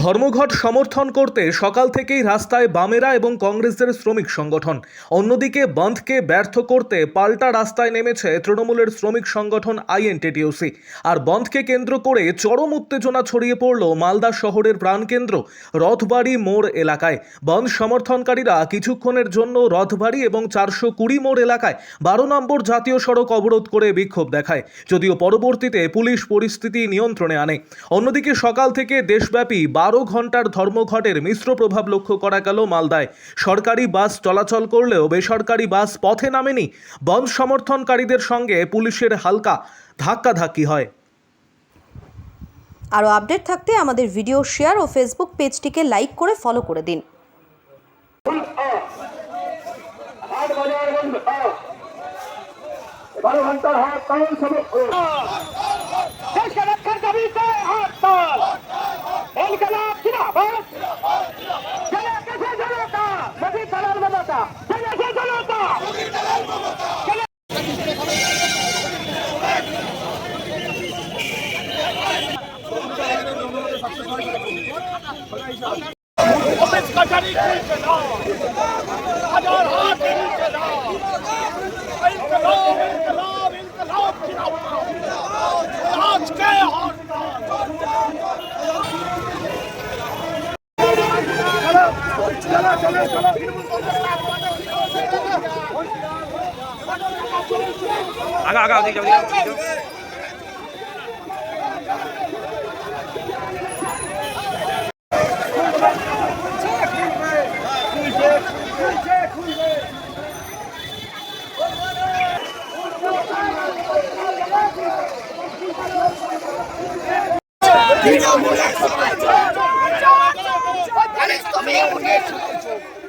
ধর্মঘট সমর্থন করতে সকাল থেকেই রাস্তায় বামেরা এবং কংগ্রেসের শ্রমিক সংগঠন। অন্যদিকে বন্ধকে ব্যর্থ করতে পাল্টা রাস্তায় নেমেছে তৃণমূলের শ্রমিক সংগঠন আইএনটিটিউসি। আর বন্ধকে কেন্দ্র করে চরম উত্তেজনা ছড়িয়ে পড়ল মালদা শহরের প্রাণকেন্দ্র রথবাড়ি মোড় এলাকায়। বন্ধ সমর্থনকারীরা কিছুক্ষণের জন্য রথবাড়ি এবং 420 মোড় এলাকায় 12 নম্বর জাতীয় সড়ক অবরোধ করে বিক্ষোভ দেখায়, যদিও পরবর্তীতে পুলিশ পরিস্থিতি নিয়ন্ত্রণে আনে। অন্যদিকে সকাল থেকে দেশব্যাপী 12 ঘন্টার ধর্মঘটের মিশ্র প্রভাব লক্ষ্য করা গেল মালদায়। সরকারি বাস চলাচল করলেও বেসরকারি বাস পথে নামেনি। বন্ধ সমর্থনকারীদের সঙ্গে পুলিশের হালকা ধাক্কাধাক্কি হয়। আরও আপডেট থাকতে আমাদের ভিডিও শেয়ার ও ফেসবুক পেজটিকে লাইক করে ফলো করে দিন।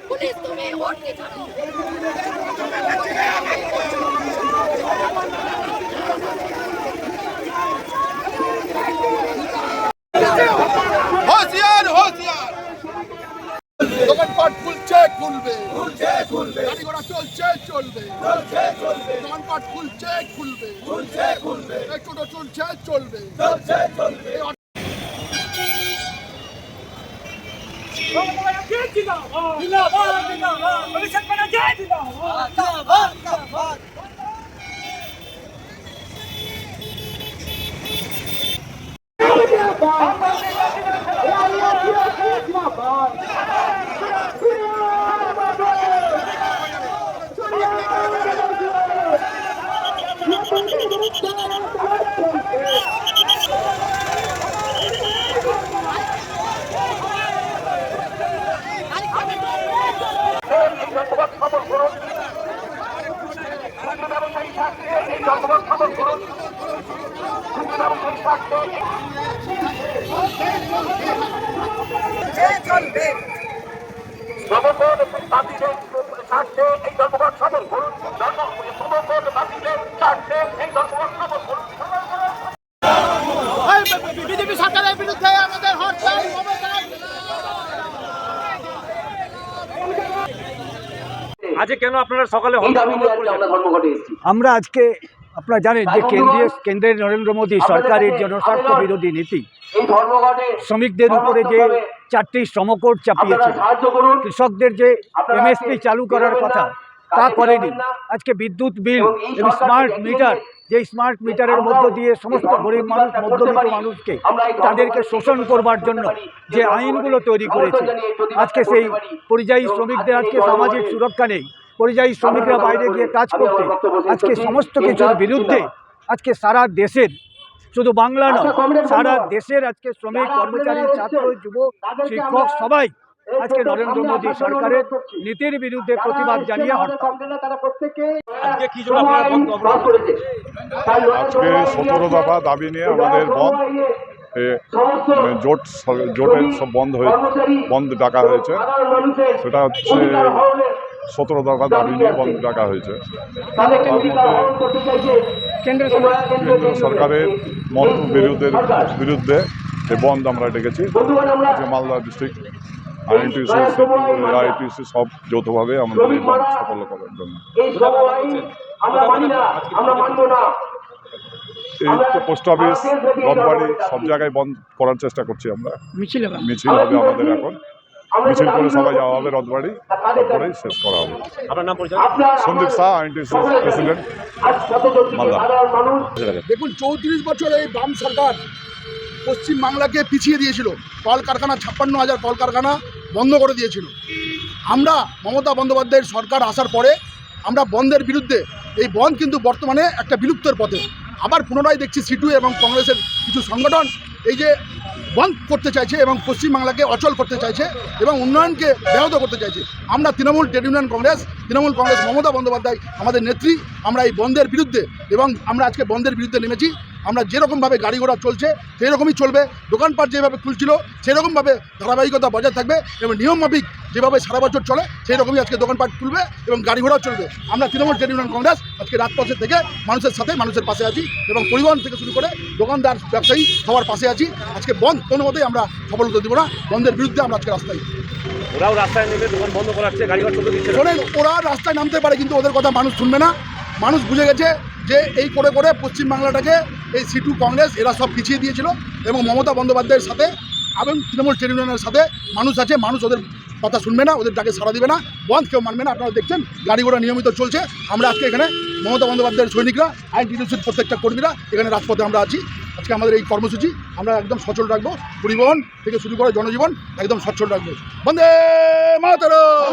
पुलिस तुम्हें वोट नहीं छोड़ो। होशियार होशियार দোকানপাট খুলছে খুলবে গাড়ি ঘোড়া চলছে চলবে দোকানপাট খুলছে খুলবে টোটো চলছে চলবে। বিজেপি সরকারের বিরুদ্ধে আমাদের হরতাল। আজকে কেন আপনারা সকালে আমরা আজকে আপনারা জানেন যে কেন্দ্রের নরেন্দ্র মোদী সরকারের জনস্বার্থ বিরোধী নীতি শ্রমিকদের উপরে যে 4টি শ্রমকোড চাপিয়েছে, কৃষকদের যে এমএসপি চালু করার কথা তা করেনি। আজকে বিদ্যুৎ বিল এবং স্মার্ট মিটার, যে স্মার্ট মিটারের মধ্য দিয়ে সমস্ত গরিব মানুষ, মধ্যবিত্ত মানুষকে তাদেরকে শোষণ করবার জন্য যে আইনগুলো তৈরি করেছে, আজকে সেই পরিযায়ী শ্রমিকদের আজকে সামাজিক সুরক্ষা নেই। পরিযায়ী শ্রমিকরা বাইরে গিয়ে কাজ করতে আজকে সমস্ত কিছুর বিরুদ্ধে আজকে সারা দেশের, শুধু বাংলা নয়, সারা দেশের আজকে শ্রমিক, কর্মচারী, ছাত্র, যুব, শিক্ষক সবাই আজকে নরেন্দ্র মোদী সরকারের নীতির বিরুদ্ধে প্রতিবাদ জানিয়ে হরতাল। আজকে 17 দফা দাবি নিয়ে আমাদের জোটের সব বন্ধ ডাকা হয়েছে। সেটা হচ্ছে 17 দফা দাবি নিয়ে বন্ধ ডাকা হয়েছে। তার মধ্যে কেন্দ্র সরকারের বিরুদ্ধে যে বন্ধ আমরা ডেকেছি, যে মালদা ডিস্ট্রিক্ট আইএনটিসি সব যৌথভাবে আমাদের এই বন্ধ সফল করার জন্য। এই তো পোস্ট অফিস রথবাড়ি সব জায়গায় বন্ধ করার চেষ্টা করছি আমরা। মিছিল হবে আমাদের এখন, মিছিল করে সবাই যাওয়া হবে রথবাড়ি, তারপরেই শেষ করা হবে। আপনার নাম পরিচয়? Sandip Shah, INTC president, Malda. দেখুন 34 বছর এই বাম সরকার পশ্চিমবাংলাকে পিছিয়ে দিয়েছিল। কলকারখানা 56,000 কলকারখানা বন্ধ করে দিয়েছিল। আমরা মমতা বন্দ্যোপাধ্যায়ের সরকার আসার পরে আমরা বন্ধের বিরুদ্ধে, এই বন্ধ কিন্তু বর্তমানে একটা বিলুপ্তের পথে। আবার পুনরায় দেখছি সিটু এবং কংগ্রেসের কিছু সংগঠন এই যে বন্ধ করতে চাইছে এবং পশ্চিমবাংলাকে অচল করতে চাইছে এবং উন্নয়নকে ব্যাহত করতে চাইছে। আমরা তৃণমূল ট্রেড ইউনিয়ন কংগ্রেস মমতা বন্দ্যোপাধ্যায় আমাদের নেত্রী, আমরা এই বন্ধের বিরুদ্ধে এবং আমরা আজকে বন্ধের বিরুদ্ধে নেমেছি। আমরা যেরকমভাবে গাড়ি ঘোড়া চলছে সেই রকমই চলবে, দোকানপাট যেভাবে খুলছিল সেরকমভাবে ধারাবাহিকতা বজায় থাকবে এবং নিয়মমাফিক যেভাবে সারা বছর চলে সেই রকমই আজকে দোকানপাট খুলবে এবং গাড়ি ঘোড়াও চলবে। আমরা তৃণমূল ট্রেড ইউনিয়ন কংগ্রেস আজকে রাজপথে থেকে মানুষের সাথে, মানুষের পাশে আছি এবং পরিবহন থেকে শুরু করে দোকানদার ব্যবসায়ী সবার পাশে আছি। আজকে বন্ধ কোনো মতেই আমরা সফল হতে দেবো না, বন্ধের বিরুদ্ধে আমরা আজকে রাস্তায়। ওরাও রাস্তায় নেমে দোকান বন্ধ করাচ্ছে, গাড়ি ঘর চলতে দিচ্ছে না। শোনেন, ওরা রাস্তায় নামতে পারে কিন্তু ওদের কথা মানুষ শুনবে না। মানুষ বুঝে গেছে যে এই করে করে পশ্চিমবাংলাটাকে এই সিটু কংগ্রেস এরা সব পিছিয়ে দিয়েছিল এবং মমতা বন্দ্যোপাধ্যায়ের সাথে এবং তৃণমূল ট্রেড ইউনিয়নের সাথে মানুষ আছে। মানুষ ওদের কথা শুনবে না, ওদের ডাকে সাড়া দিবে না, বন্ধ কেউ মানবে না। আপনারা দেখছেন গাড়ি ঘোড়া নিয়মিত চলছে। আমরা আজকে এখানে মমতা বন্দ্যোপাধ্যায়ের সৈনিকরা, আইএনটিটিউসির প্রত্যেকটা কর্মীরা এখানে রাজপথে আমরা আছি। আজকে আমাদের এই কর্মসূচি আমরা একদম সচল রাখবো, পরিবহন থেকে শুরু করে জনজীবন একদম সচ্ছল রাখবো। বন্দে মাতরম।